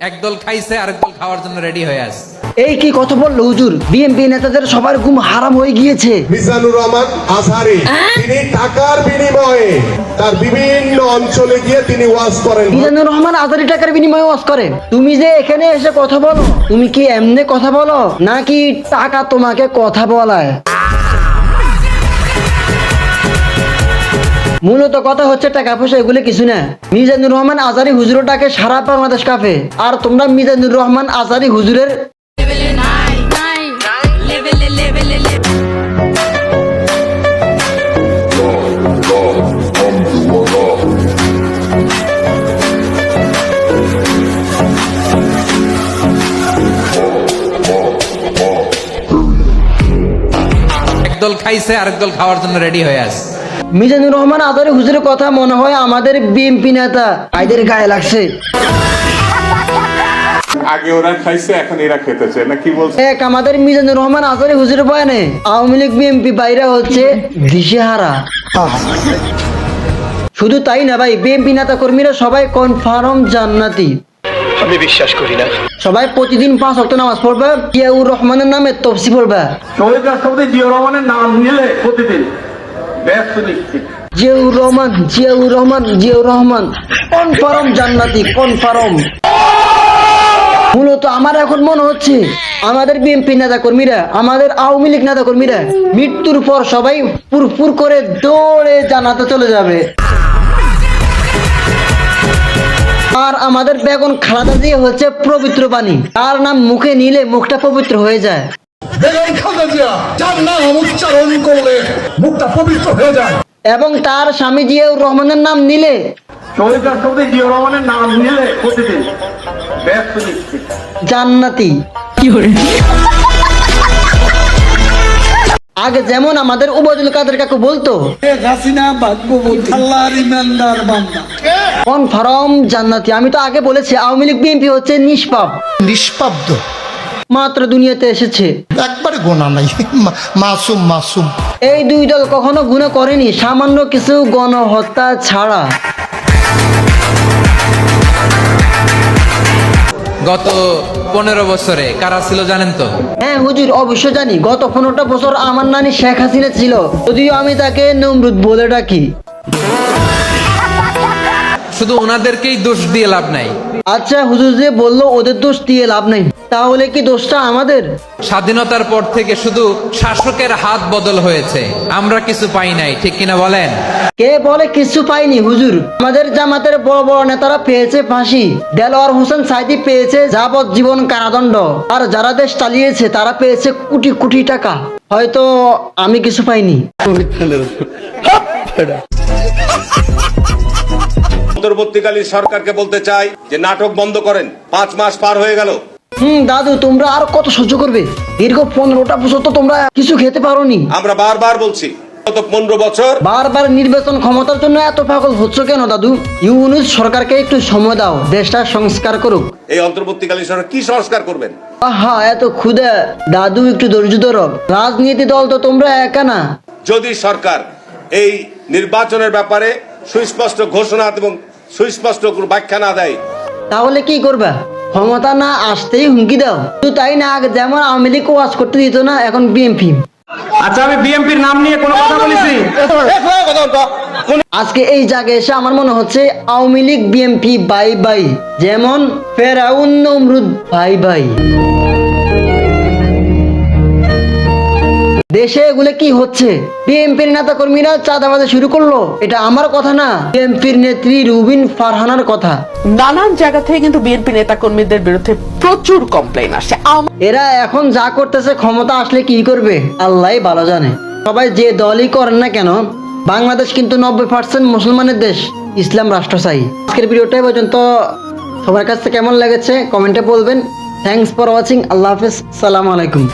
একদল খাইছে আরেক দল খাওয়ার জন্য রেডি হয়ে আছে। এই কি কথা বললো হুজুর? বিএনপি নেতাদের সবার ঘুম হারাম হয়ে গিয়েছে। মিজানুর রহমান আজহারী তিনি টাকার বিনিময়ে তার বিভিন্ন অঞ্চলে গিয়ে তিনি ওয়াজ করেন। মিজানুর রহমান আজারি টাকার বিনিময়ে ওয়াজ করে। তুমি যে এখানে এসে কথা বলো, তুমি কি এমনি কথা বলো নাকি টাকা তোমাকে কথা বলায়? মূলত কথা হচ্ছে টাকা পয়সা এগুলো কিছু না। মিজানুর রহমান আজারি হুজুরটাকে সারা বাংলাদেশ কাঁপে, আর তোমরা মিজানুর রহমান আজারি হুজুরের একদল খাইছে আরেক দল খাওয়ার জন্য রেডি হয়ে আছে। মিজানুর রহমান আজারি হুজুরের কথা মনে হয় আমাদের বিএনপি নেতা আইদের গায়ে লাগছে। আগে ওরা খাইছে এখন এরা খেতেছে না, কি বলছে? এক আমাদের মিজানুর রহমান আজারি হুজুরের বয়ানে আওয়ামী লীগ বিএনপি বাইরে হচ্ছে দিশেহারা। শুধু তাই না ভাই, বিএনপি নেতা কর্মীরা সবাই কনফার্ম জান্নাতি। আমি বিশ্বাস করি না। সবাই প্রতিদিন 5 ওয়াক্ত নামাজ পড়বে, জিয়াউর রহমানের নামে তফসি পড়বে। শহীদ রাষ্ট্রপতি জিয়াউর রহমানের নাম নিলে প্রতিদিন ব্যস্ত নিশ্চিত। জিয়াউর রহমান জিয়াউর রহমান জিয়াউর রহমান কনফার্ম জান্নাতি, কনফার্ম। মূলত আমার এখন মনে হচ্ছে আমাদের বিএনপি নেতা কর্মীরা, আমাদের আওয়ামী লীগ নেতা কর্মীরা মৃত্যুর পর সবাই পুরপুর করে দৌড়ে জান্নাতে চলে যাবে। আর আমাদের বেগম খালেদা জিয়া হচ্ছে পবিত্র বাণী, তার নাম মুখে নিলে মুখটা পবিত্র হয়ে যায়। বেগম খালেদা জিয়া যার নাম উচ্চারণ করলে মুখটা পবিত্র হয়ে যায়। এবং তার স্বামী জিয়াউর রহমানের নাম নিলে শহীদ রাষ্ট্রপতি জিয়াউর রহমানের নাম নিলে প্রতিদিন ব্যস্ত নিশ্চিত। জান্নাতি। আগে যেমন আমাদের উবাইদুল কাদের কাকু বলতো কনফার্ম জান্নাতি। আমি তো আগে বলেছি আওয়ামী লীগ বিএনপি হচ্ছে নিষ্পাপ, নিষ্পাব্দ, মাত্র দুনিয়াতে এসেছে, একবারে গোনা নাই, মাসুম মাসুম। এই দুই দল কখনো গুনাহ করেনি সামান্য কিছু গণহত্যা ছাড়া। গত 15 বছরে কারা ছিল জানেন তো? হ্যাঁ হুজুর, অবশ্য জানি। গত 15টা বছর আমার নানি শেখ হাসিনা ছিল, যদিও আমি তাকে নমরুদ বলে ডাকি। শুধু ওনাদেরকেই দোষ দিয়ে লাভ নাই। আচ্ছা হুজুর যে বললো ওদের দোষ দিয়ে লাভ নাই, তাহলে কি দোষটা আমাদের? স্বাধীনতার পর থেকে শুধু শাসকের হাত বদল হয়েছে, আমরা কিছু পাই নাই, ঠিক কিনা বলেন? কে বলে কিছু পাইনি হুজুর? আমাদের জামাতের বড় বড় নেতারা পেয়েছে ফাঁসি, দেলোয়ার হোসেন সাইদি পেয়েছে যাবজ্জীবন কারাদণ্ড, আর যারা দেশ চালিয়েছে তারা পেয়েছে কোটি কোটি টাকা। হয়তো আমি কিছু পাইনি। অন্তর্বর্তীকালীন সরকারকে বলতে চাই যে নাটক বন্ধ করেন। 5 মাস পার হয়ে গেল। দাদু, তোমরা আর কত সহ্য করবে? দীর্ঘ 15টা বছর তো তোমরা কিছু খেতে পারোনি। আমরা বারবার বলছি গত 15 বছর বারবার নির্বাচন ক্ষমতার জন্য এত পাগল হচ্ছ কেন দাদু? ইউনূস সরকারকে একটু সময় দাও, দেশটা সংস্কার করুক। এই অন্তর্বর্তীকালীন সরকার কি সংস্কার করবেন? আহা, এত ক্ষুদা দাদু, একটু ধৈর্য ধরো। রাজনীতি দল তো তোমরা একা না। যদি সরকার এই নির্বাচনের ব্যাপারে সুস্পষ্ট ঘোষণা এবং সুস্পষ্ট ব্যাখ্যা না দেয়, তাহলে কি করবা? ক্ষমতা না আসতেই হুমকি দাও। তো তাই না, আগে যেমন আওয়ামী লীগ ওয়াজ করতে দিত না, এখন বিএনপি। আচ্ছা, আমি বিএনপির নাম নিয়ে কোনো কথা বলেছি? আজকে এই জায়গায় এসে আমার মনে হচ্ছে Awami League BNP bye bye, যেমন ফেরাউন নমরুদ বাই বাই। দেশে এগুলো কি হচ্ছে? বিএনপির নেতা কর্মীরা চাঁদাবাজি শুরু করলো, এটা আমার কথা না, বিএনপির নেত্রী রুবিন ফারহানার কথা। নানান জায়গা থেকে কিন্তু বিএনপি নেতা কর্মীদের বিরুদ্ধে প্রচুর কমপ্লেইন আসে। এরা এখন যা করতেছে ক্ষমতা আসলে কি করবে আল্লাহই ভালো জানে। সবাই যে দলই করেন না কেন, বাংলাদেশ কিন্তু 90% মুসলমানের দেশ, ইসলাম রাষ্ট্র চাই। আজকের ভিডিওটাই পর্যন্ত। সবার কাছে কেমন লেগেছে কমেন্টে বলবেন। Thanks for watching. আল্লাহ হাফেজ, সালাম আলাইকুম।